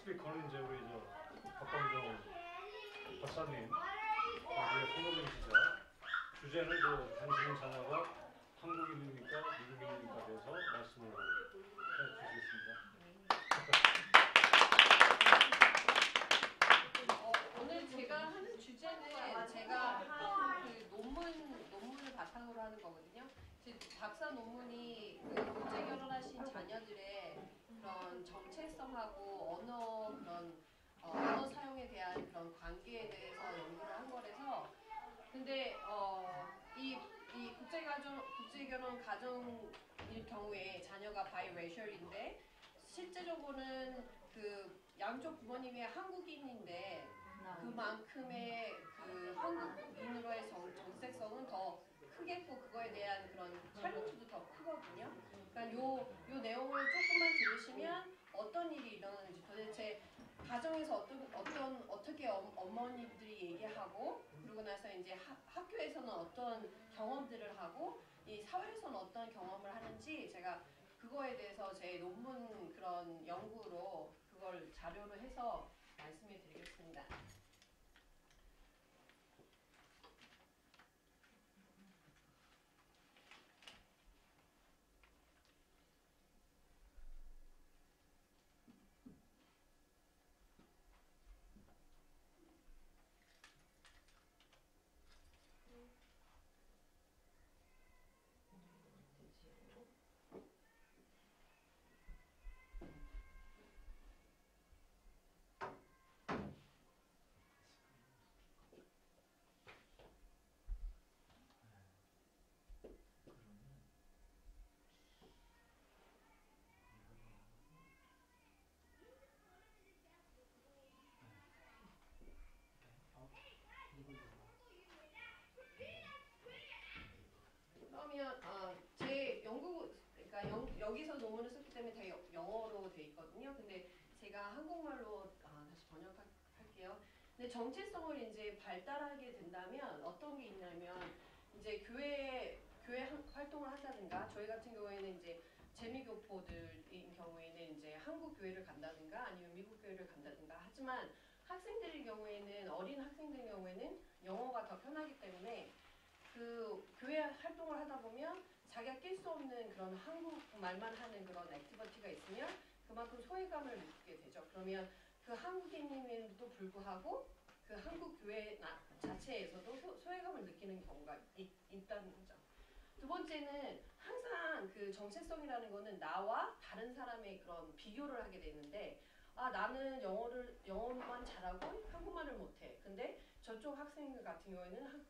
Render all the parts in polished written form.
스피커는 이제 우리 박광정 박사님, 우리 손호빈 기자. 주제는 당신의 자녀가 한국인입니까 미국인입니까 대해서 말씀을 해주시겠습니다. 오늘 제가 하는 주제는 제가 한 그 논문을 바탕으로 하는 거거든요. 제 박사 논문이 그 국제 결혼하신 자녀들의 그런 정체성하고 언어 사용에 대한 그런 관계에 대해서 연구를 한 거라서. 근데 이 국제결혼 가정일 경우에 자녀가 바이레이셜인데 실제적으로는 그 양쪽 부모님이 한국인인데 그만큼의 그 한국인으로의 정체성은 더 크겠고 그거에 대한 그런 챌린지도 더 크거든요. 그러니까 요 내용을 조금만 들으시면 어떤 일이 일어나는지 도대체 가정에서 어떻게 어머니들이 얘기하고 그러고 나서 이제 학교에서는 어떤 경험들을 하고 이 사회에서는 어떤 경험을 하는지 제가 그거에 대해서 제 논문 그런 연구로 그걸 자료로 해서 말씀해 드리겠습니다. 그러면 제 연구 그러니까 여기서 논문을 썼기 때문에 다 영어로 돼 있거든요. 근데 제가 한국말로 다시 번역할게요. 근데 정체성을 이제 발달하게 된다면 어떤 게 있냐면 이제 교회 활동을 한다든가 저희 같은 경우에는 이제 재미교포들인 경우에는 이제 한국 교회를 간다든가 아니면 미국 교회를 간다든가 하지만 학생들의 경우에는 어린 학생들의 경우에는 영어가 더 편하기 때문에 그 교회 활동을 하다 보면 자기가 낄 수 없는 그런 한국말만 하는 그런 액티비티가 있으면 그만큼 소외감을 느끼게 되죠. 그러면 그 한국인임에도 불구하고 그 한국 교회 자체에서도 소외감을 느끼는 경우가 있다는 거죠. 두 번째는 항상 그 정체성이라는 거는 나와 다른 사람의 그런 비교를 하게 되는데 나는 영어만 잘하고 한국말을 못해. 근데 저쪽 학생들 같은 경우에는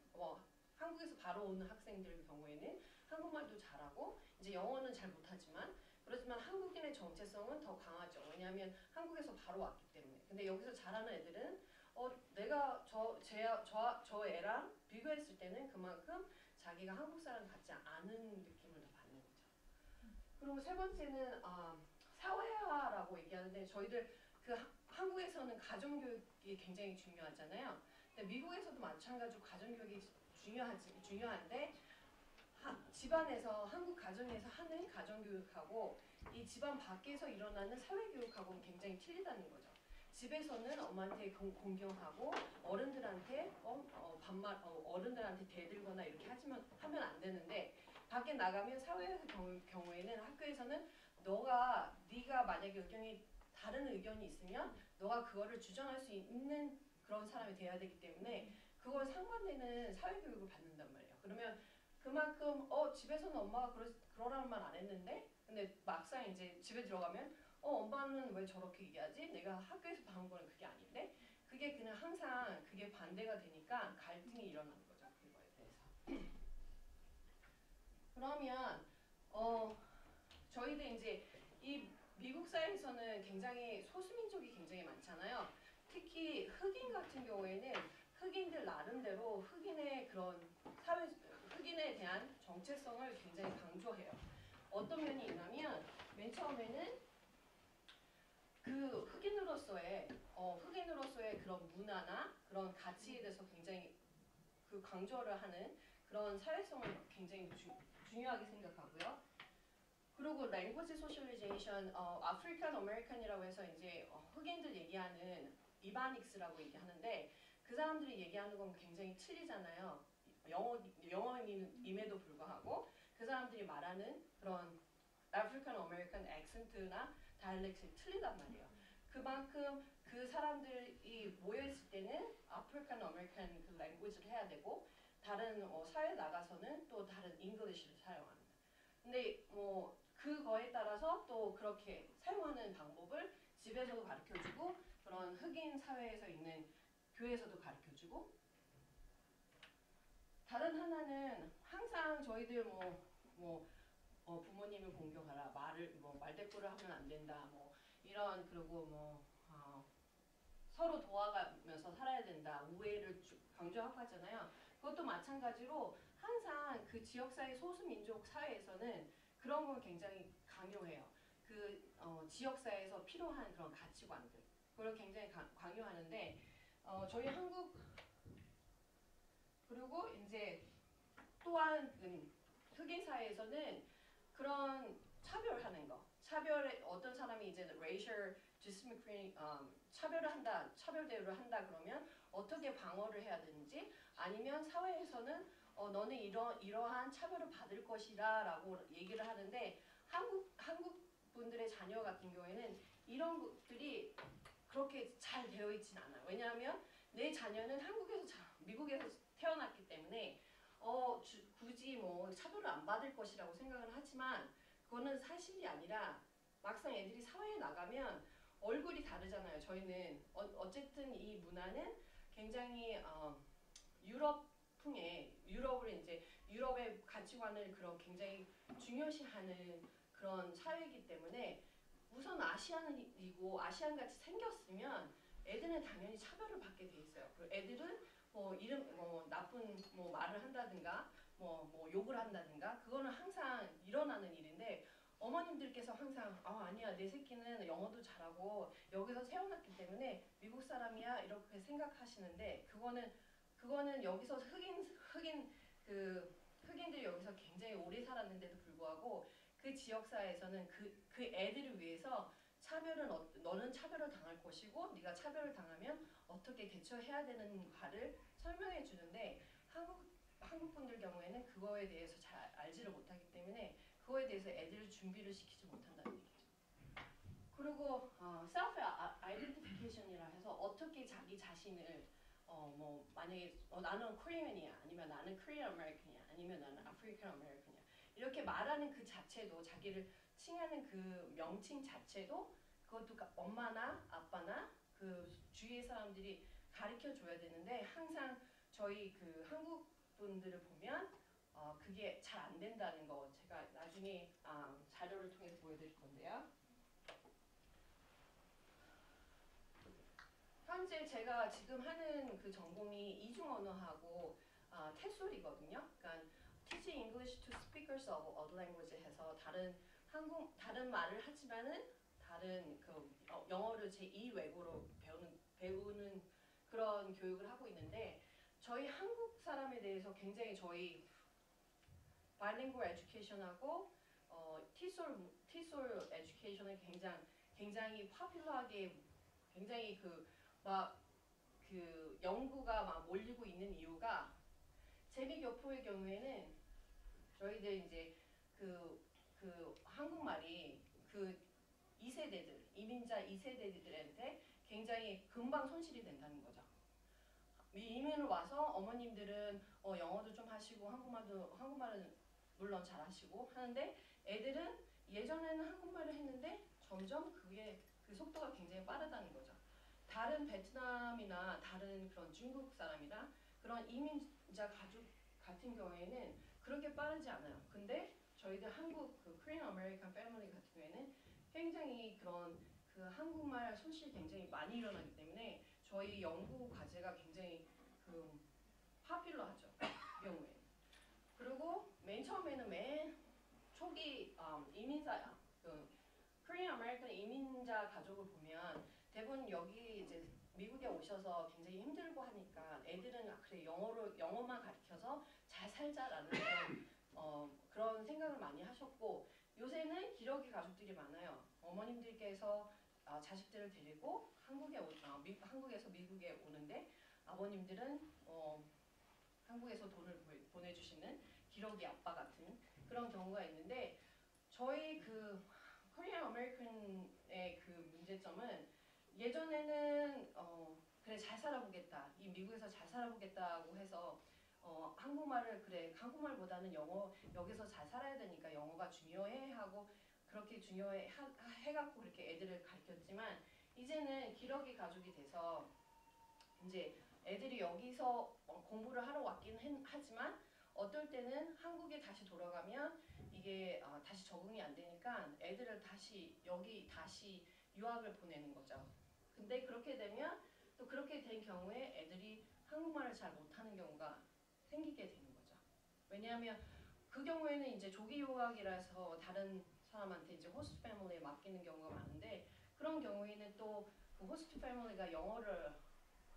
한국에서 바로 오는 학생들 경우에는 한국말도 잘하고 이제 영어는 잘 못하지만 그렇지만 한국인의 정체성은 더 강하죠. 왜냐하면 한국에서 바로 왔기 때문에. 근데 여기서 잘하는 애들은 내가 저 애랑 비교했을 때는 그만큼 자기가 한국 사람 같지 않은 느낌을 더 받는 거죠. 그리고 세 번째는 사회화라고 얘기하는데 저희들 그 한국에서는 가정교육이 굉장히 중요하잖아요. 근데 미국에서도 마찬가지로 가정교육이 중요한데 집안에서 한국 가정에서 하는 가정교육하고 이 집안 밖에서 일어나는 사회교육하고는 굉장히 틀리다는 거죠. 집에서는 엄마한테 공경하고 어른들한테 어른들한테 대들거나 이렇게 하면 안 되는데 밖에 나가면 사회에서 경우에는 학교에서는 네가 만약에 다른 의견이 있으면 너가 그거를 주장할 수 있는 그런 사람이 돼야 되기 때문에 그걸 상반되는 사회교육을 받는단 말이에요. 그러면 그만큼 집에서는 엄마가 그러라는 말 안 했는데 근데 막상 이제 집에 들어가면 엄마는 왜 저렇게 얘기하지? 내가 학교에서 배운 거는 그게 아닌데 그게 그냥 항상 그게 반대가 되니까 갈등이 일어나는 거죠. 그거에 대해서. 그러면 저희들 이제 이 미국 사회에서는 굉장히 소수민족이 굉장히 많잖아요. 특히 흑인 같은 경우에는 흑인들 나름대로 흑인에 대한 정체성을 굉장히 강조해요. 어떤 면이 있냐면 맨 처음에는 그 흑인으로서의 그런 문화나 그런 가치에 대해서 굉장히 그 강조를 하는 그런 사회성을 굉장히 중요하게 생각하고요. 그리고 랭귀지 소셜리제이션, 아프리칸 아메리칸이라고 해서 이제 흑인들 얘기하는 이바닉스라고 얘기하는데 그 사람들이 얘기하는 건 굉장히 틀리잖아요. 영어임에도 불구하고 그 사람들이 말하는 그런 아프리칸 아메리칸 액센트나 다이렉트가 틀리단 말이에요. 그만큼 그 사람들이 모여있을 때는 아프리칸 아메리칸 그 랭귀지를 해야 되고 다른 사회에 나가서는 또 다른 잉글리시를 사용하는. 근데 그거에 따라서 또 그렇게 사용하는 방법을 집에서도 가르쳐주고 그런 흑인 사회에서 있는 교회에서도 가르쳐주고 다른 하나는 항상 저희들 부모님을 공경하라 말을 말대꾸를 하면 안 된다 이런 그리고 서로 도와가면서 살아야 된다 우애를 강조하고 하잖아요. 그것도 마찬가지로 항상 그 지역사회 소수민족 사회에서는 그런 걸 굉장히 강요해요. 그 지역사회에서 필요한 그런 가치관들 그걸 굉장히 강요하는데 저희 한국 그리고 이제 또한 흑인 사회에서는 그런 차별하는 거 차별에 어떤 사람이 이제 racial discrimination 차별을 한다 차별대우를 한다 그러면 어떻게 방어를 해야 되는지 아니면 사회에서는 너는 이러한 차별을 받을 것이다 라고 얘기를 하는데 한국 분들의 자녀 같은 경우에는 이런 것들이 그렇게 잘 되어 있지는 않아요. 왜냐하면 내 자녀는 미국에서 태어났기 때문에 굳이 차별을 안 받을 것이라고 생각을 하지만 그거는 사실이 아니라 막상 애들이 사회에 나가면 얼굴이 다르잖아요. 저희는 어쨌든 이 문화는 굉장히 유럽의 가치관을 그런 굉장히 중요시하는 그런 사회이기 때문에 우선 아시안이고 아시안같이 생겼으면 애들은 당연히 차별을 받게 돼 있어요. 그리고 애들은 나쁜 말을 한다든가 욕을 한다든가 그거는 항상 일어나는 일인데 어머님들께서 항상 아니야 내 새끼는 영어도 잘하고 여기서 태어났기 때문에 미국 사람이야 이렇게 생각하시는데 그거는 여기서 흑인들이 여기서 굉장히 오래 살았는데도 불구하고 그 지역사회에서는 그 애들을 위해서 너는 차별을 당할 것이고 네가 차별을 당하면 어떻게 대처해야 되는가를 설명해 주는데 한국 분들 경우에는 그거에 대해서 잘 알지를 못하기 때문에 그거에 대해서 애들을 준비를 시키지 못한다는 얘기죠. 그리고 self identification이라 해서 어떻게 자기 자신을 만약에 나는 코리안이야 아니면 나는 코리안 아메리칸이야 아니면 나는 아프리칸 아메리칸이야 이렇게 말하는 그 자체도 자기를 칭하는 그 명칭 자체도 그것도 엄마나 아빠나 그 주위의 사람들이 가르쳐 줘야 되는데 항상 저희 그 한국 분들을 보면 그게 잘 안 된다는 거 제가 나중에 자료를 통해서 보여드릴 건데요. 현재 제가 지금 하는 그 전공이 이중 언어하고 테솔이거든요. 그러니까 Teaching English to Speakers of Other Language 해서 다른 말을 하지만은 다른 영어를 제2 외국어로 배우는 그런 교육을 하고 있는데 저희 한국 사람에 대해서 굉장히 저희 bilingual education하고 티솔 education을 굉장히 파퓰러하게 굉장히 그 연구가 막 몰리고 있는 이유가 재미교포의 경우에는 저희들 이제 그 한국말이 그 2세대들 이민자 2세대들한테 굉장히 금방 손실이 된다는 거죠. 이민을 와서 어머님들은 영어도 좀 하시고 한국말은 물론 잘하시고 하는데 애들은 예전에는 한국말을 했는데 점점 그 속도가 굉장히 빠르다는 거죠. 다른 베트남이나 다른 그런 중국 사람이나 그런 이민자 가족 같은 경우에는 그렇게 빠르지 않아요. 근데 저희들 한국 그 코리안 아메리칸 패밀리 같은 경우에는 굉장히 그런 그 한국말 손실이 굉장히 많이 일어나기 때문에 저희 연구 과제가 굉장히 그 파퓰러하죠. 이 경우에. 그리고 맨 처음에는 맨 초기 이민자 코리안 아메리칸 이민자 가족을 보면 대부분 여기 이제 미국에 오셔서 굉장히 힘들고 하니까 애들은 그래 영어만 가르쳐서 잘 살자라는 그런 생각을 많이 하셨고 요새는 기러기 가족들이 많아요. 어머님들께서 자식들을 데리고 한국에서 미국에 오는데 아버님들은 한국에서 돈을 보내주시는 기러기 아빠 같은 그런 경우가 있는데 저희 그 코리안 아메리칸의 그 문제점은 예전에는 그래 잘 살아보겠다 이 미국에서 잘 살아보겠다고 해서 한국말을 그래 한국말보다는 영어 여기서 잘 살아야 되니까 영어가 중요해 하고 그렇게 중요해 해갖고 그렇게 애들을 가르쳤지만 이제는 기러기 가족이 돼서 이제 애들이 여기서 공부를 하러 왔긴 하지만 어떨 때는 한국에 다시 돌아가면 이게 다시 적응이 안 되니까 애들을 여기 다시 유학을 보내는 거죠. 근데 그렇게 되면 또 그렇게 된 경우에 애들이 한국말을 잘 못하는 경우가 생기게 되는 거죠. 왜냐하면 그 경우에는 이제 조기 유학이라서 다른 사람한테 이제 호스트 패밀리에 맡기는 경우가 많은데 그런 경우에는 또 그 호스트 패밀리가 영어를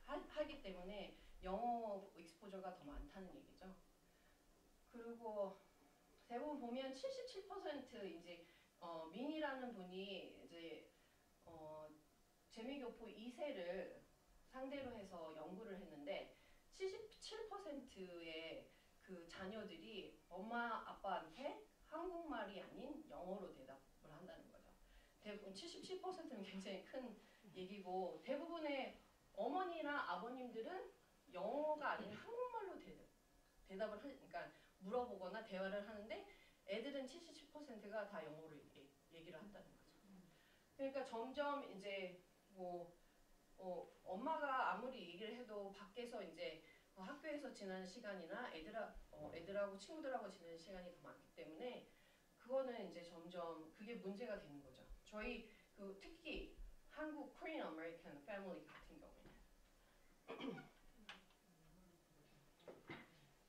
하기 때문에 영어 익스포저가 더 많다는 얘기죠. 그리고 대부분 보면 77% 이제 민이라는 분이 이제 재미교포 2세를 상대로 해서 연구를 했는데 77%의 그 자녀들이 엄마 아빠한테 한국말이 아닌 영어로 대답을 한다는 거죠. 대부분 77%는 굉장히 큰 얘기고 대부분의 어머니나 아버님들은 영어가 아닌 한국말로 대답을 그러니까 물어보거나 대화를 하는데 애들은 77%가 다 영어로 얘기를 한다는 거죠. 그러니까 점점 이제 엄마가 아무리 얘기를 해도 밖에서 이제 학교에서 지내는 시간이나 애들하고 친구들하고 지내는 시간이 더 많기 때문에 그거는 이제 점점 그게 문제가 되는 거죠. 저희 그 특히 한국 코리안 아메리칸 패밀리 같은 경우에는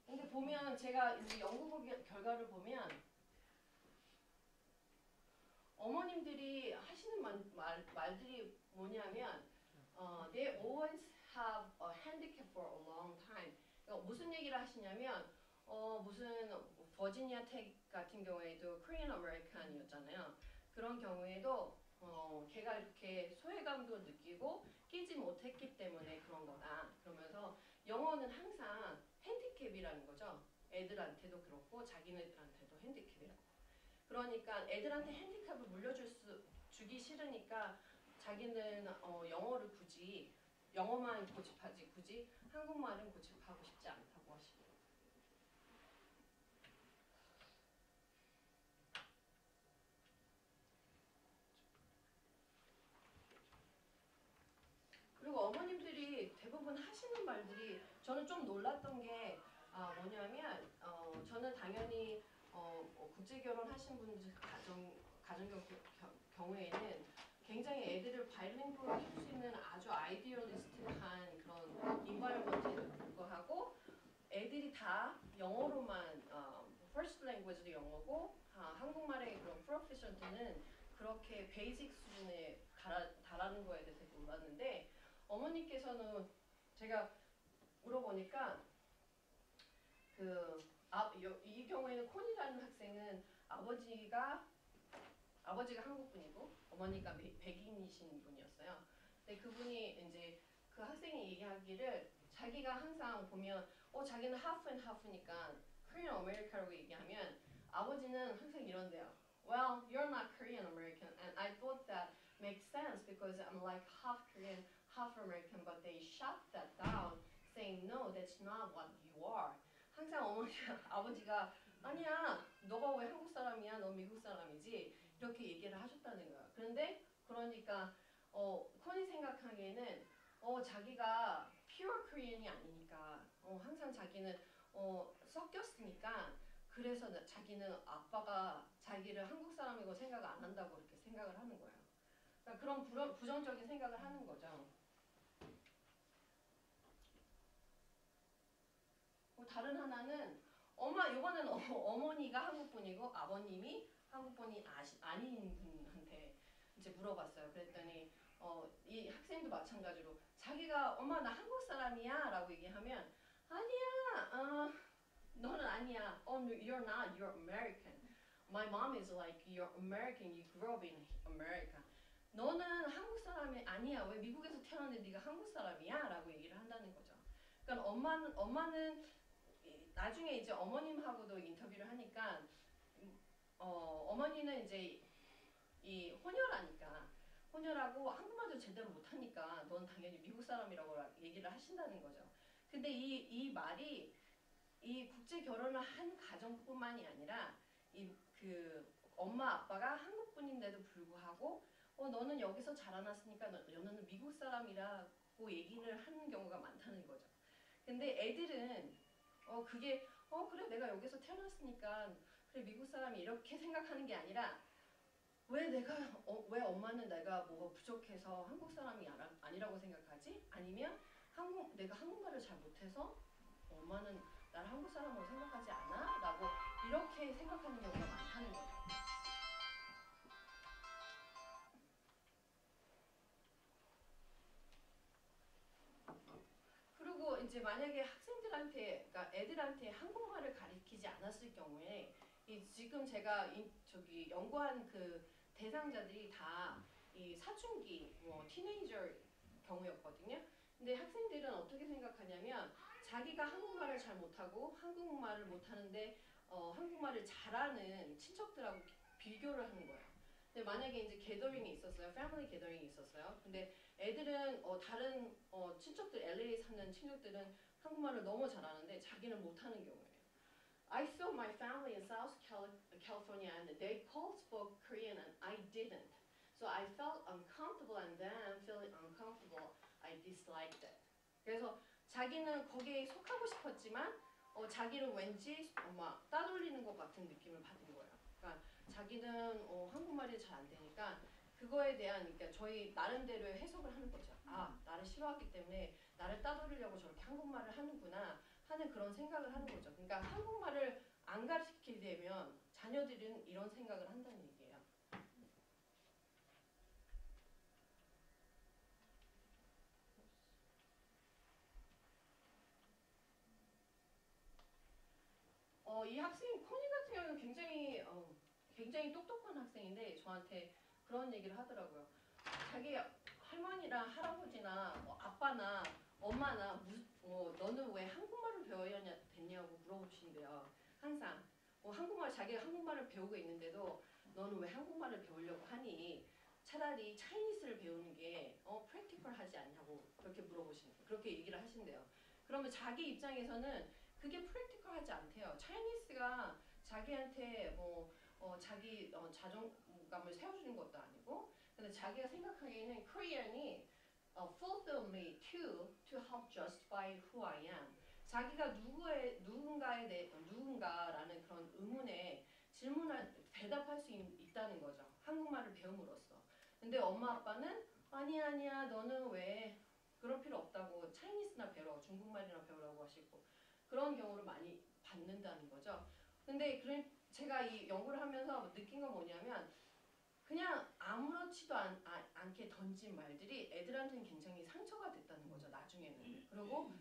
근데 보면 제가 이제 연구 결과를 보면 어머님들이 하시는 말들이 뭐냐면 they always have a handicap for a long time. 그러니까 무슨 얘기를 하시냐면 무슨 버지니아 텍 같은 경우에도 코리안 아메리칸이었잖아요. 그런 경우에도 걔가 이렇게 소외감도 느끼고 끼지 못했기 때문에 그런 거다. 그러면서 영어는 항상 핸디캡이라는 거죠. 애들한테도 그렇고 자기네들한테도 핸디캡이라고. 그러니까 애들한테 핸디캡을 주기 싫으니까 자기는 영어를 영어만 고집하지 굳이 한국말은 고집하고 싶지 않다고 하시고. 그리고 어머님들이 대부분 하시는 말들이 저는 좀 놀랐던 게 뭐냐면 저는 당연히 국제 결혼하신 분들 가정 경우에는 굉장히 애들을 바이링구얼 할 수 있는 아주 아이디얼리스틱한 그런 인바이러먼트에도 불구하고 애들이 다 영어로만 first language도 영어고 한국말의 그런 프로피션트는 그렇게 베이직 수준에 달하는 거에 대해서 놀랐는데 어머니께서는 제가 물어보니까 이 경우에는 콘이라는 학생은 아버지가 한국분이고 어머니가 백인이신 분이었어요. 근데 그분이 이제 그 학생이 얘기하기를 자기가 항상 보면 자기는 half and half니까 Korean American라고 얘기하면 아버지는 항상 이런대요. Well, you're not Korean American, and I thought that makes sense because I'm like half Korean, half American, but they shut that down, saying no, that's not what you are. 항상 아버지가 아니야, 너가 왜 한국 사람이야, 너 미국 사람이지 이렇게 얘기를 하셨다는 거야. 그러니까 코니 생각하기에는 자기가 pure Korean이 아니니까 항상 자기는 섞였으니까 그래서 자기는 아빠가 자기를 한국 사람이고 생각 안 한다고 그렇게 생각을 하는 거예요. 그러니까 그런 부정적인 생각을 하는 거죠. 다른 하나는 이거는 어머니가 한국분이고 아버님이 한국분이 아닌 분한테 이제 물어봤어요. 그랬더니 이 학생도 마찬가지로 자기가 엄마 나 한국 사람이야 라고 얘기하면 아니야 너는 아니야 you're not, you're American. My mom is like you're American, you grew up in America. 너는 한국 사람이 아니야. 왜 미국에서 태어났는데 네가 한국 사람이야? 라고 얘기를 한다는 거죠. 그러니까 엄마는 나중에 이제 어머님하고도 인터뷰를 하니까 어머니는 이제 이 혼혈하고 한국말도 제대로 못하니까 넌 당연히 미국 사람이라고 얘기를 하신다는 거죠. 근데 이 말이 이 국제 결혼을 한 가정뿐만이 아니라 그 엄마 아빠가 한국 분인데도 불구하고 너는 여기서 자라났으니까 너는 미국 사람이라고 얘기를 하는 경우가 많다는 거죠. 근데 애들은 그게 그래 내가 여기서 태어났으니까 그래 미국 사람이 이렇게 생각하는 게 아니라 왜 엄마는 내가 뭐가 부족해서 한국 사람이 아니라고 생각하지? 아니면 내가 한국말을 잘 못해서 엄마는 나를 한국 사람으로 생각하지 않아? 라고 이렇게 생각하는 경우가 많다는 거죠. 그리고 이제 만약에 학생들한테, 그러니까 애들한테 한국말을 가르치지 않았을 경우에 지금 제가 저기 연구한 그 대상자들이 다 이 사춘기, 뭐 티네이저 경우였거든요. 근데 학생들은 어떻게 생각하냐면 자기가 한국말을 잘 못하고 한국말을 못하는데 한국말을 잘하는 친척들하고 비교를 하는 거예요. 근데 만약에 이제 게더링이 있었어요. 패밀리 게더링이 있었어요. 근데 애들은 다른 친척들 LA 사는 친척들은 한국말을 너무 잘하는데 자기는 못하는 경우예요. I saw my family in South California and they all spoke Korean and I didn't. So I felt uncomfortable and then feeling uncomfortable, I disliked it. 그래서 자기는 거기에 속하고 싶었지만 자기는 왠지 막 따돌리는 것 같은 느낌을 받은 거예요. 그러니까 자기는 한국말이 잘 안 되니까 그거에 대한 그러니까 저희 나름대로의 해석을 하는 거죠. 아, 나를 싫어하기 때문에 나를 따돌리려고 저렇게 한국말을 하는구나 하는 그런 생각을 하는 거죠. 그러니까 한국말을 안 가르치게 되면 자녀들은 이런 생각을 한다는 얘기예요. 이 학생 코니 같은 경우는 굉장히 똑똑한 학생인데 저한테 그런 얘기를 하더라고요. 자기 할머니랑 할아버지나 아빠나 엄마나 너는 왜 한국말을 배워야 됐냐고 물어보신대요. 항상 자기가 한국말을 배우고 있는데도 너는 왜 한국말을 배우려고 하니? 차라리 차이니스를 배우는 게 프랙티컬하지 않냐고 그렇게 얘기를 하신대요. 그러면 자기 입장에서는 그게 프랙티컬하지 않대요. 차이니스가 자기한테 자기 자존감을 세워주는 것도 아니고, 근데 자기가 생각하기에는 코리안이 fulfill me to help justify who I am. 자기가 누군가라는 그런 의문에 대답할 수 있다는 거죠. 한국말을 배움으로써. 근데 엄마 아빠는 아니야 너는 왜 그럴 필요 없다고 차이니스나 배우라고 중국말이나 배우라고 하시고 그런 경우를 많이 받는다는 거죠. 근데 제가 이 연구를 하면서 느낀 건 뭐냐면 그냥 아무렇지도 않게 던진 말들이 애들한테는 굉장히 상처가 됐다는 거죠. 나중에는. 그리고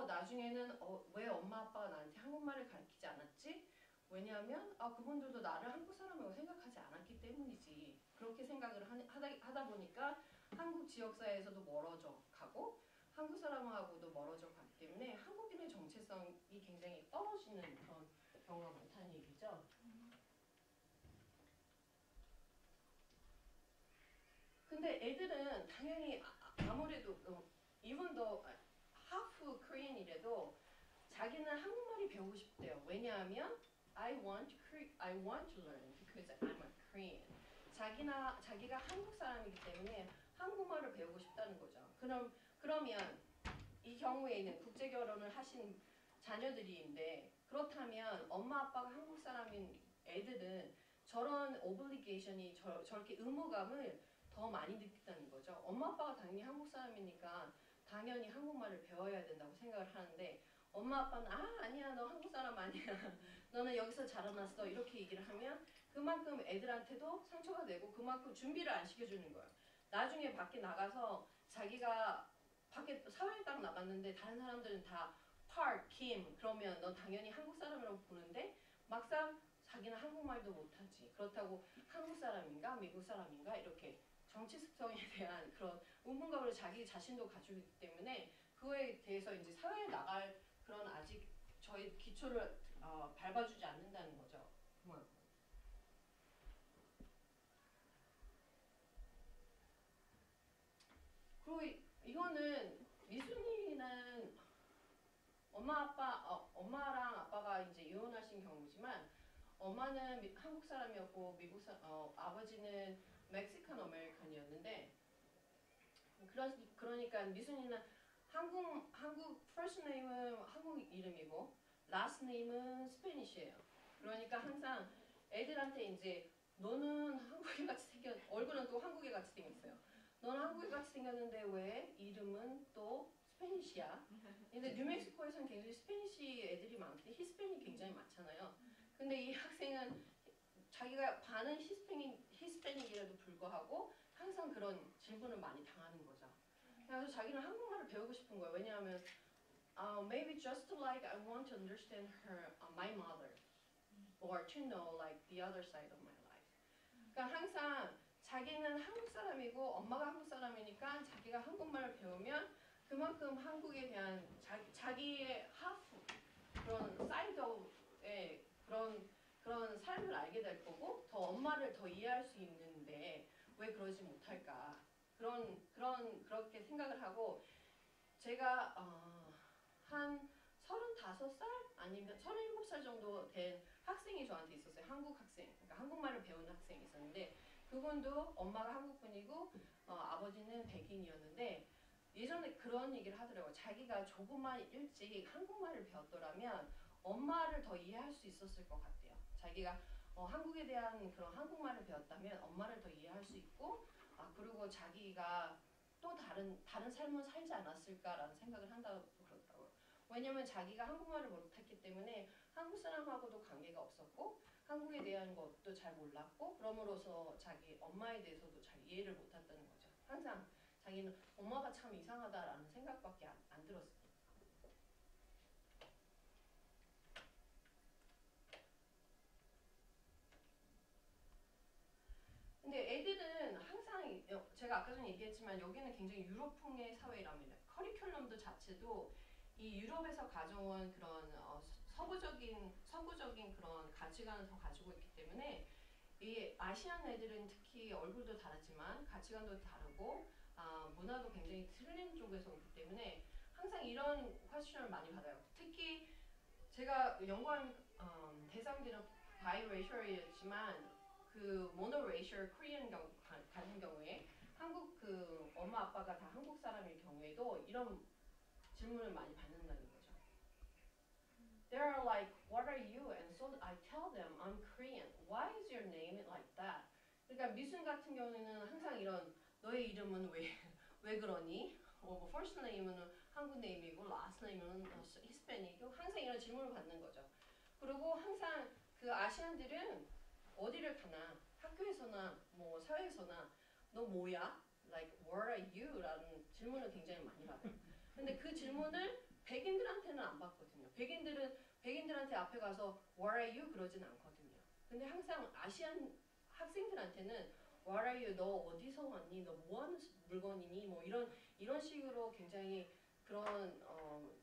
나중에는 왜 엄마 아빠가 나한테 한국말을 가르치지 않았지? 왜냐하면 그분들도 나를 한국 사람이라고 생각하지 않았기 때문이지. 그렇게 생각을 하다 보니까 한국 지역사회에서도 멀어져 가고 한국 사람하고도 멀어져 가기 때문에 한국인의 정체성이 굉장히 떨어지는 그런 경우가 많다는 얘기죠. 근데 애들은 당연히 아무래도 even though half Korean이라도 자기는 한국말이 배우고 싶대요. 왜냐하면 I want to learn because I'm a Korean. 자기가 한국 사람이기 때문에 한국말을 배우고 싶다는 거죠. 그러면 이 경우에는 국제 결혼을 하신 자녀들인데 그렇다면 엄마 아빠가 한국 사람인 애들은 저런 오블리게이션이 저렇게 의무감을 더 많이 느낀다는 거죠. 엄마 아빠가 당연히 한국 사람이니까 당연히 한국말을 배워야 된다고 생각을 하는데 엄마 아빠는 아니야 너 한국 사람 아니야 너는 여기서 자라났어 이렇게 얘기를 하면 그만큼 애들한테도 상처가 되고 그만큼 준비를 안 시켜주는 거예요. 나중에 밖에 나가서 자기가 밖에 사회에 딱 나갔는데 다른 사람들은 다 파크, 김 그러면 너 당연히 한국 사람이라고 보는데 막상 자기는 한국말도 못하지. 그렇다고 한국 사람인가 미국 사람인가 이렇게 정체성에 대한 그런 의문감을 자기 자신도 가지고 있기 때문에 그거에 대해서 이제 사회에 나갈 그런 아직 저희 기초를 밟아주지 않는다는 거죠. 그만큼. 그리고 이거는 미순이는 엄마랑 아빠가 이제 이혼하신 경우지만 엄마는 한국 사람이었고 아버지는 멕시칸 아메리칸이었는데 그러니까 미순이는 한국 first name은 한국 이름이고 last name은 스페니쉬예요. 그러니까 항상 애들한테 이제 너는 한국애 같이 얼굴은 또 한국애 같이 생겼어요. 너는 한국애 같이 생겼는데 왜 이름은 또 스페니쉬야? 근데 뉴멕시코에서는 굉장히 스페니쉬 애들이 많고 히스패닉 굉장히 많잖아요. 근데 이 학생은 자기가 반은 히스패닉이라도 불구하고 항상 그런 질문을 많이 당하는 거죠. 그래서 자기는 한국말을 배우고 싶은 거예요. 왜냐하면 maybe just like I want to understand my mother, or to know like the other side of my life. 그러니까 항상 자기는 한국 사람이고 엄마가 한국 사람이니까 자기가 한국말을 배우면 그만큼 한국에 대한 자기의 하프 그런 사이드의 그런 삶을 알게 될 거고 더 엄마를 더 이해할 수 있는데 왜 그러지 못할까 그렇게 생각을 하고 제가 한 35살 아니면 37살 정도 된 학생이 저한테 있었어요. 한국 학생, 그러니까 한국말을 배우는 학생이 있었는데 그분도 엄마가 한국분이고 아버지는 백인이었는데 예전에 그런 얘기를 하더라고요. 자기가 조금만 일찍 한국말을 배웠더라면 엄마를 더 이해할 수 있었을 것 같아요. 자기가 한국에 대한 그런 한국말을 배웠다면 엄마를 더 이해할 수 있고 그리고 자기가 또 다른 삶을 살지 않았을까라는 생각을 한다고 그러더라고요. 왜냐면 자기가 한국말을 못했기 때문에 한국 사람하고도 관계가 없었고 한국에 대한 것도 잘 몰랐고 그럼으로써 자기 엄마에 대해서도 잘 이해를 못했다는 거죠. 항상 자기는 엄마가 참 이상하다라는 생각밖에 안 들었어요. 근데 애들은 항상 제가 아까 전에 얘기했지만 여기는 굉장히 유럽풍의 사회랍니다. 커리큘럼도 자체도 이 유럽에서 가져온 그런 서구적인 그런 가치관을 더 가지고 있기 때문에 이 아시안 애들은 특히 얼굴도 다르지만 가치관도 다르고 문화도 굉장히 틀린 쪽에서 오기 때문에 항상 이런 퀘스천을 많이 받아요. 특히 제가 연구한 대상들은 바이레이셜이었지만 그 모노레이셜 코리안 같은 경우에 한국 그 엄마 아빠가 다 한국 사람일 경우에도 이런 질문을 많이 받는다는 거죠. They're like, what are you? And so I tell them I'm Korean. Why is your name like that? 그러니까 미순 같은 경우에는 항상 이런 너의 이름은 왜 그러니? first name은 한국 네임이고 last name은 히스패닉이고 항상 이런 질문을 받는 거죠. 그리고 항상 그 아시안들은 어디를 가나 학교에서나 뭐 사회에서나 너 뭐야? Like what are you? 라는 질문을 굉장히 많이 받아요. 근데 그 질문을 백인들한테는 안 받거든요. 백인들한테 앞에 가서 what are you? 그러진 않거든요. 근데 항상 아시안 학생들한테는 what are you? 너 어디서 왔니? 너 뭐 하는 물건이니? 뭐 이런 식으로 굉장히 그런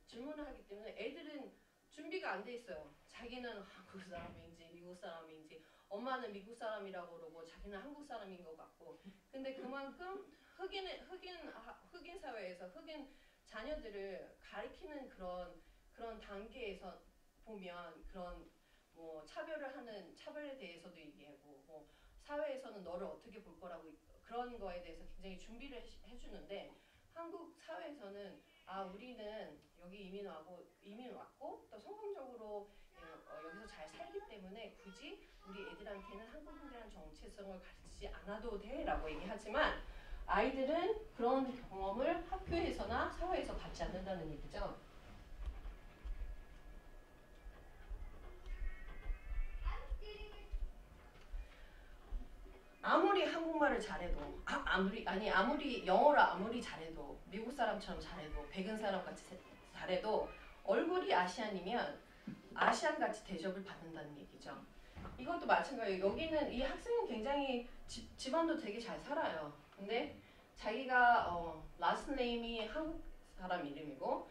질문을 하기 때문에 애들은 준비가 안 돼 있어요. 자기는 한국 사람인지 미국 사람인지 엄마는 미국 사람이라고 그러고 자기는 한국 사람인 것 같고 근데 그만큼 흑인 사회에서 흑인 자녀들을 가리키는 그런 단계에서 보면 그런 뭐 차별에 대해서도 얘기하고 뭐 사회에서는 너를 어떻게 볼 거라고 그런 거에 대해서 굉장히 준비를 해주는데 한국 사회에서는 우리는 여기 이민 왔고 또 성공적으로 여기서 잘 살기 때문에 굳이 우리 애들한테는 한국인이라는 정체성을 가르치지 않아도 돼라고 얘기하지만 아이들은 그런 경험을 학교에서나 사회에서 받지 않는다는 얘기죠. 아무리 한국말을 잘해도 아무리 영어를 아무리 잘해도 미국 사람처럼 잘해도 백인 사람 같이 잘해도 얼굴이 아시안이면 아시안 같이 대접을 받는다는 얘기죠. 이것도 마찬가지예요. 여기는 이 학생은 굉장히 집안도 되게 잘 살아요. 근데 자기가 라스트 네임이 한국 사람 이름이고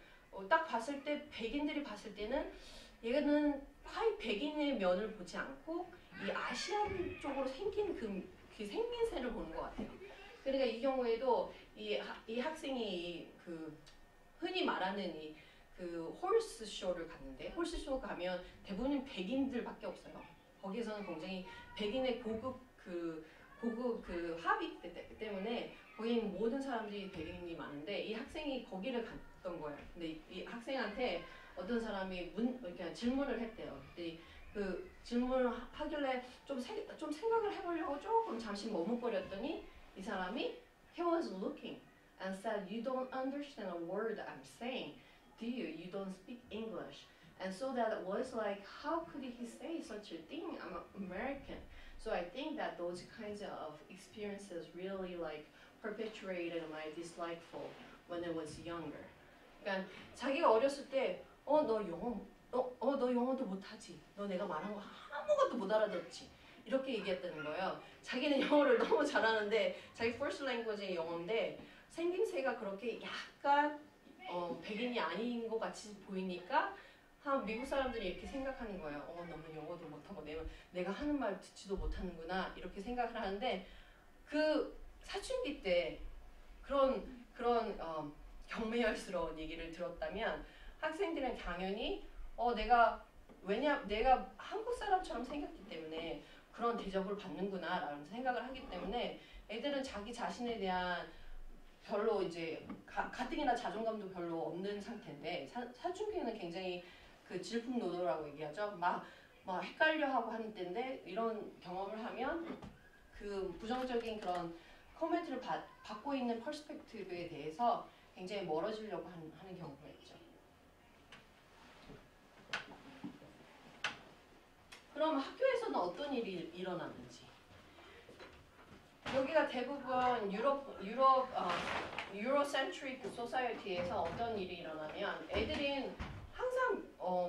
딱 봤을 때 백인들이 봤을 때는 얘는 화이 백인의 면을 보지 않고 이 아시안 쪽으로 생긴 그 생긴새를 보는 것 같아요. 그러니까 이 경우에도 이 학생이 그 흔히 말하는 그 홀스 쇼를 갔는데 홀스 쇼 가면 대부분 백인들밖에 없어요. 거기에서는 굉장히 백인의 고급 그 합의 때문에 거기 모든 사람들이 백인이 많은데 이 학생이 거기를 갔던 거예요. 근데 이 학생한테 어떤 사람이 그러니까 질문을 했대요. 근데 그 질문을 하길래 좀 생각을 해보려고 조금 잠시 머뭇거렸더니 이 사람이 he was looking and said, "You don't understand a word I'm saying, do you? You don't speak English." And so that was like, how could he say such a thing? I'm American. So I think that those kinds of experiences really like perpetuated my dislikeful when I was younger. 그러니까 자기가 어렸을 때, 너 영어도 못하지. 너 내가 말한 거 아무것도 못 알아듣지. 이렇게 얘기했다는 거예요. 자기는 영어를 너무 잘하는데 자기 first language이 영어인데 생김새가 그렇게 약간 백인이 아닌 것 같이 보이니까 미국 사람들이 이렇게 생각하는 거예요. 너는 영어도 못하고 내가 하는 말 듣지도 못하는구나 이렇게 생각을 하는데 그 사춘기 때 그런 경매열스러운 얘기를 들었다면 학생들은 당연히 내가 한국 사람처럼 생겼기 때문에 그런 대접을 받는구나라는 생각을 하기 때문에 애들은 자기 자신에 대한 별로 이제 가뜩이나 자존감도 별로 없는 상태인데 사춘기에는 굉장히 그 질풍노도라고 얘기하죠. 막 헷갈려하고 하는 때인데 이런 경험을 하면 그 부정적인 그런 코멘트를 받고 있는 퍼스펙티브에 대해서 굉장히 멀어지려고 하는 경우가 있죠. 그럼 학교에서는 어떤 일이 일어났는지. 여기가 대부분 유로센트릭 소사이어티에서 어떤 일이 일어나면 애들은 항상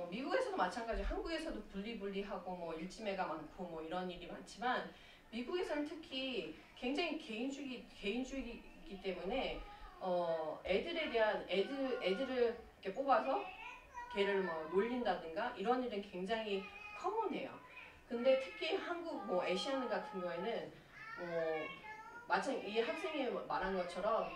미국에서도 마찬가지, 한국에서도 분리하고 뭐 일지매가 많고 뭐 이런 일이 많지만 미국에서는 특히 굉장히 개인주의이기 때문에 애들에 대한 애들을 이렇게 뽑아서 걔를 뭐 놀린다든가 이런 일은 굉장히 커먼해요. 근데 특히 한국 뭐 애시안 같은 경우에는 마찬 이 학생이 말한 것처럼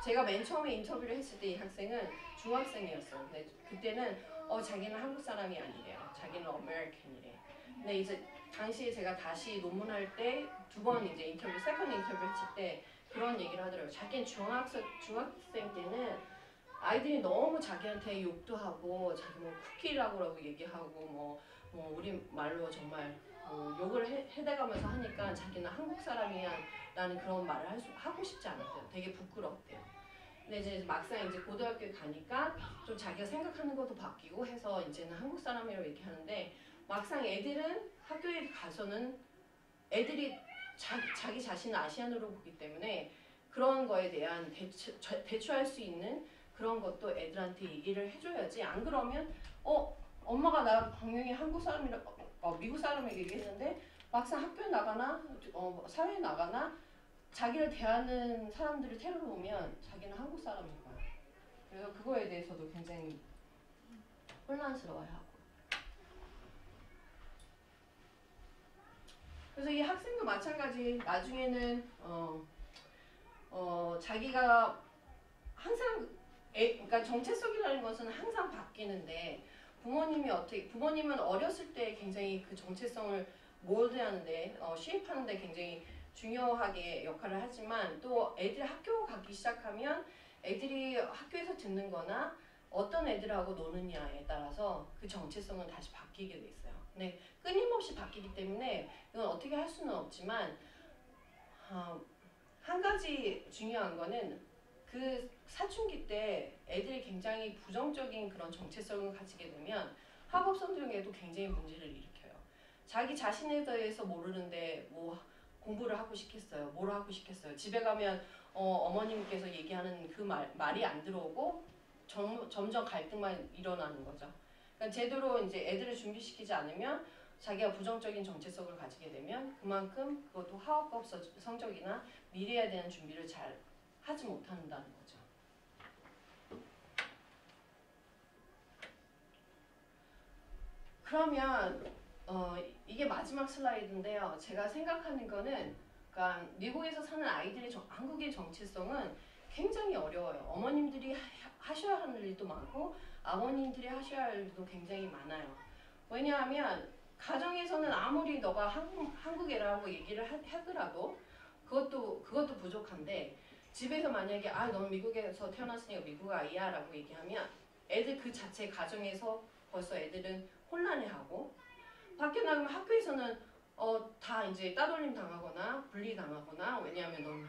제가 맨 처음에 인터뷰를 했을 때 이 학생은 중학생이었어요. 근데 그때는 자기는 한국 사람이 아니래요. 자기는 아메리칸이래. 근데 이제 당시에 제가 다시 논문할 때 두 번 이제 세컨드 인터뷰 했을 때 그런 얘기를 하더라고요. 자기는 중학생 때는 아이들이 너무 자기한테 욕도 하고 자기 뭐 쿠키라고 얘기하고 뭐 우리 말로 정말 욕을 해대가면서 하니까 자기는 한국 사람이야라는 그런 말을 하고 싶지 않았대요. 되게 부끄러웠대요. 근데 이제 막상 이제 고등학교에 가니까 좀 자기가 생각하는 것도 바뀌고 해서 이제는 한국 사람이라고 얘기하는데 막상 애들은 학교에 가서는 애들이 자기 자신을 아시안으로 보기 때문에 그런 거에 대한 대처할 수 있는 그런 것도 애들한테 얘기를 해줘야지. 안 그러면 엄마가 나 분명히 한국 사람이라 미국 사람에게 얘기했는데 막상 학교에 나가나 사회에 나가나 자기를 대하는 사람들을 테러로 보면 자기는 한국 사람인 거야. 그래서 그거에 대해서도 굉장히 혼란스러워하고. 그래서 이 학생도 마찬가지. 나중에는 자기가 항상 그러니까 정체성이라는 것은 항상 바뀌는데 부모님은 어렸을 때 굉장히 그 정체성을 몰드하는데 쉐입하는데 굉장히 중요하게 역할을 하지만 또 애들 학교 가기 시작하면 애들이 학교에서 듣는 거나 어떤 애들하고 노느냐에 따라서 그 정체성은 다시 바뀌게 돼 있어요. 근데 끊임없이 바뀌기 때문에 이건 어떻게 할 수는 없지만 한 가지 중요한 거는 그 사춘기 때 애들이 굉장히 부정적인 그런 정체성을 가지게 되면 학업 성적에도 굉장히 문제를 일으켜요. 자기 자신에 대해서 모르는데 뭐 공부를 하고 싶겠어요. 뭘 하고 싶겠어요. 집에 가면 어머님께서 얘기하는 그 말이 안 들어오고 점점 갈등만 일어나는 거죠. 그러니까 제대로 이제 애들을 준비시키지 않으면 자기가 부정적인 정체성을 가지게 되면 그만큼 그것도 학업 성적이나 미래에 대한 준비를 잘 하지 못한다는 거죠. 그러면 이게 마지막 슬라이드인데요. 제가 생각하는 거는 그러니까 미국에서 사는 아이들의 한국의 정체성은 굉장히 어려워요. 어머님들이 하셔야 하는 일도 많고 아버님들이 하셔야 할 일도 굉장히 많아요. 왜냐하면 가정에서는 아무리 너가 한국 애라고 얘기를 하더라도 그것도 부족한데 집에서 만약에 너는 미국에서 태어났으니까 미국 아이야 라고 얘기하면 애들 그 자체 가정에서 벌써 애들은 혼란해하고 밖에 나가면 학교에서는 다 이제 따돌림 당하거나 분리 당하거나 왜냐하면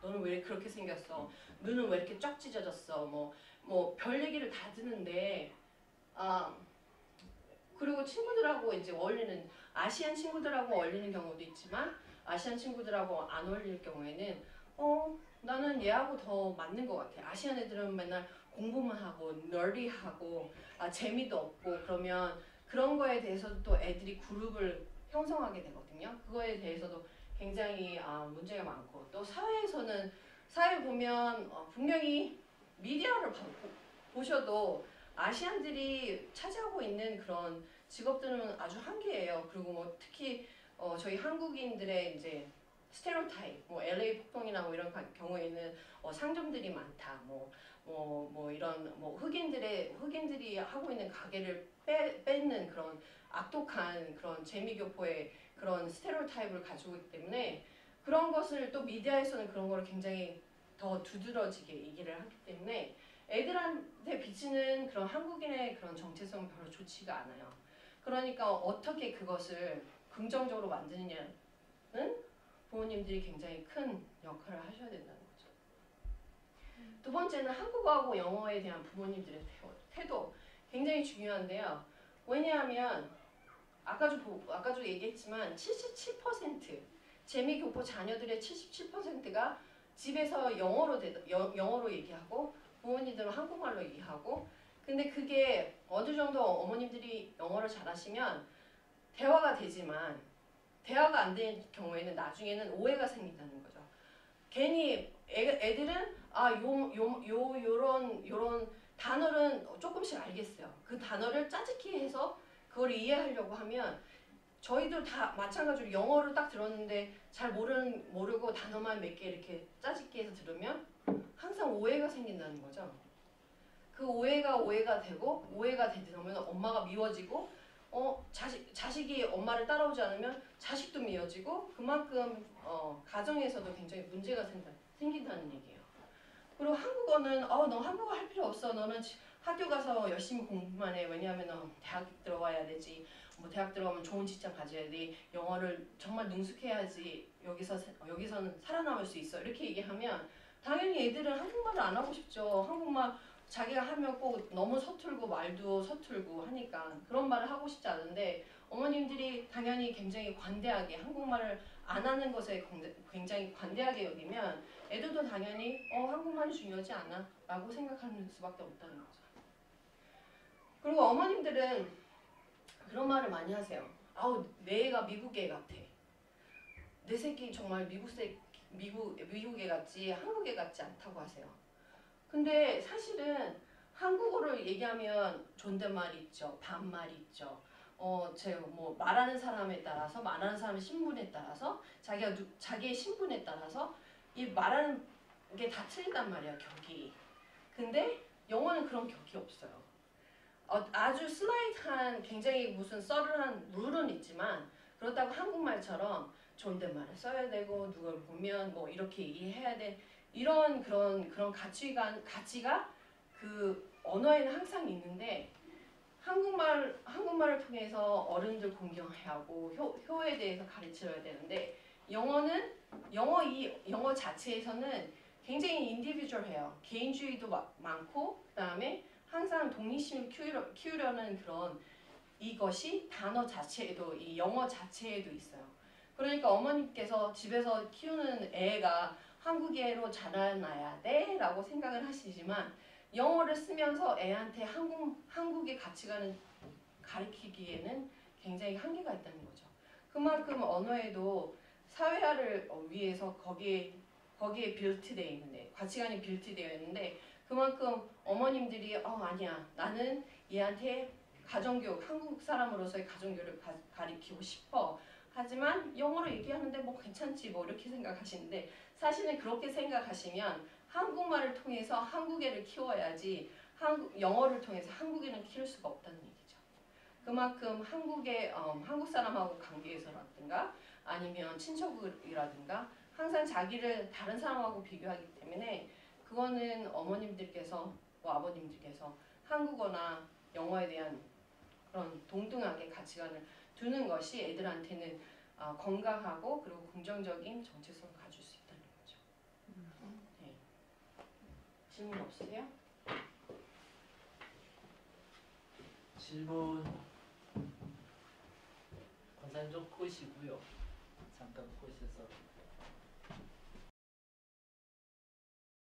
너는 왜 그렇게 생겼어? 눈은 왜 이렇게 쫙 찢어졌어? 뭐 별 얘기를 다 듣는데 그리고 친구들하고 이제 어울리는 아시안 친구들하고 어울리는 경우도 있지만 아시안 친구들하고 안 어울릴 경우에는 나는 얘하고 더 맞는 것 같아. 아시안 애들은 맨날 공부만 하고 널리하고 재미도 없고 그러면 그런 거에 대해서도 또 애들이 그룹을 형성하게 되거든요. 그거에 대해서도 굉장히 문제가 많고 또 사회 보면 분명히 미디어를 보셔도 아시안들이 차지하고 있는 그런 직업들은 아주 한계예요. 그리고 뭐 특히 저희 한국인들의 이제 스테레오타입, 뭐 LA 폭동이나 뭐 이런 경우에는 상점들이 많다, 이런 흑인들이 하고 있는 가게를 뺏는 그런 악독한 그런 재미교포의 그런 스테레오타입을 가지고 있기 때문에 그런 것을 또 미디어에서는 그런 걸 굉장히 더 두드러지게 얘기를 하기 때문에 애들한테 비치는 그런 한국인의 그런 정체성은 별로 좋지가 않아요. 그러니까 어떻게 그것을 긍정적으로 만드느냐는 부모님들이 굉장히 큰 역할을 하셔야 된다는 거죠. 두 번째는 한국어하고 영어에 대한 부모님들의 태도 굉장히 중요한데요. 왜냐하면 아까도 얘기했지만 77% 재미교포 자녀들의 77%가 집에서 영어로 얘기하고 부모님들은 한국말로 얘기하고 근데 그게 어느 정도 어머님들이 영어를 잘하시면 대화가 되지만 대화가 안 되는 경우에는 나중에는 오해가 생긴다는 거죠. 괜히 애들은 요런 단어는 조금씩 알겠어요. 그 단어를 짜집기 해서 그걸 이해하려고 하면 저희도 다 마찬가지로 영어를 딱 들었는데 잘 모르고 단어만 몇 개 이렇게 짜집기 해서 들으면 항상 오해가 생긴다는 거죠. 그 오해가 되고 오해가 되면 엄마가 미워지고 자식이 엄마를 따라오지 않으면 자식도 미워지고 그만큼 가정에서도 굉장히 문제가 생긴다는 얘기예요. 그리고 한국어는 너 한국어 할 필요 없어. 너는 학교 가서 열심히 공부만 해. 왜냐하면 너 대학 들어가야 되지. 대학 들어가면 좋은 직장 가져야 돼. 영어를 정말 능숙해야지 여기서는 살아남을 수 있어. 이렇게 얘기하면 당연히 애들은 한국말을 안 하고 싶죠. 한국말 자기가 하면 꼭 너무 서툴고 말도 서툴고 하니까 그런 말을 하고 싶지 않은데 어머님들이 당연히 굉장히 관대하게 한국말을 안 하는 것에 굉장히 관대하게 여기면 애들도 당연히 한국말이 중요하지 않아 라고 생각하는 수밖에 없다는 거죠. 그리고 어머님들은 그런 말을 많이 하세요. 내 애가 미국 애 같아. 내 새끼 정말 미국 애 같지 한국 애 같지 않다고 하세요. 근데 사실은 한국어를 얘기하면 존댓말 있죠. 반말 있죠. 제가 말하는 사람에 따라서 말하는 사람의 신분에 따라서 자기의 신분에 따라서 이 말하는 게 다 틀리단 말이야. 격이. 근데 영어는 그런 격이 없어요. 아주 슬라이트한 굉장히 무슨 썰을한 룰은 있지만 그렇다고 한국말처럼 존댓말을 써야 되고 누굴 보면 이렇게 얘기해야 돼 이런 그런 가치가 그 언어에는 항상 있는데 한국말을 통해서 어른들 공경해야 하고 효에 대해서 가르쳐야 되는데 영어 자체에서는 굉장히 인디비주얼해요. 개인주의도 많고 그다음에 항상 독립심을 키우려는 그런 이것이 단어 자체에도 이 영어 자체에도 있어요. 그러니까 어머님께서 집에서 키우는 애가 한국애로 자라나야 돼 라고 생각을 하시지만 영어를 쓰면서 애한테 한국의 가치관을 가르치기에는 굉장히 한계가 있다는 거죠. 그만큼 언어에도 사회화를 위해서 거기에 빌트되어 있는데 가치관이 빌트되어 있는데 그만큼 어머님들이 아니야 나는 얘한테 가정교육 한국 사람으로서의 가정교육을 가리키고 싶어. 하지만 영어로 얘기하는데 뭐 괜찮지 뭐 이렇게 생각하시는데 사실은 그렇게 생각하시면 한국말을 통해서 한국애를 키워야지 영어를 통해서 한국애는 키울 수가 없다는 얘기죠. 그만큼 한국 사람하고 관계에서라든가 아니면 친척이라든가 항상 자기를 다른 사람하고 비교하기 때문에 그거는 어머님들께서 뭐 아버님들께서 한국어나 영어에 대한 그런 동등하게 가치관을 두는 것이 애들한테는 건강하고 그리고 긍정적인 정체성을 가질 수 있다는 거죠. 네. 질문 없으세요? 질문 권사님 좀 끄시고요. 잠깐 끄셔서